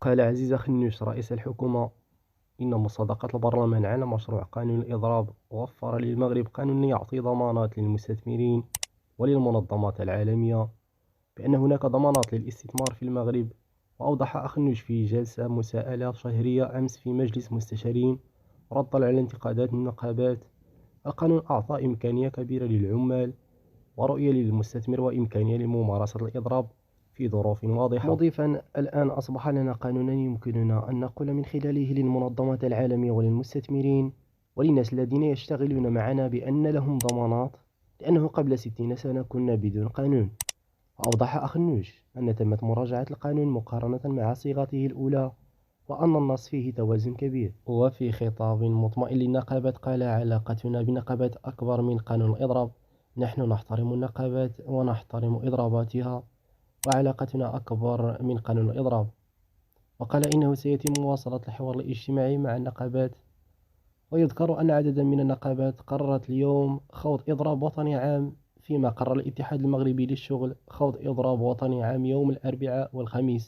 قال عزيز خنوش رئيس الحكومة إن مصادقة البرلمان على مشروع قانون الإضراب وفر للمغرب قانون يعطي ضمانات للمستثمرين وللمنظمات العالمية بأن هناك ضمانات للاستثمار في المغرب. وأوضح أخنوش في جلسة مساءلة شهرية أمس في مجلس مستشارين ردا على انتقادات النقابات: القانون أعطى إمكانية كبيرة للعمال ورؤية للمستثمر وإمكانية لممارسة الإضراب في ظروف واضحة، مضيفا: الآن أصبح لنا قانونا يمكننا أن نقول من خلاله للمنظمات العالمية وللمستثمرين وللناس الذين يشتغلون معنا بأن لهم ضمانات، لأنه قبل 60 سنة كنا بدون قانون. وأوضح أخنوش أن تمت مراجعة القانون مقارنة مع صيغته الأولى وأن النص فيه توازن كبير. وفي خطاب مطمئن للنقابات قال: علاقتنا بالنقابات أكبر من قانون الإضراب، نحن نحترم النقابات ونحترم إضراباتها، وعلاقتنا أكبر من قانون الإضراب. وقال إنه سيتم مواصلة الحوار الاجتماعي مع النقابات. ويذكر أن عددا من النقابات قررت اليوم خوض إضراب وطني عام، فيما قرر الاتحاد المغربي للشغل خوض إضراب وطني عام يوم الأربعاء والخميس.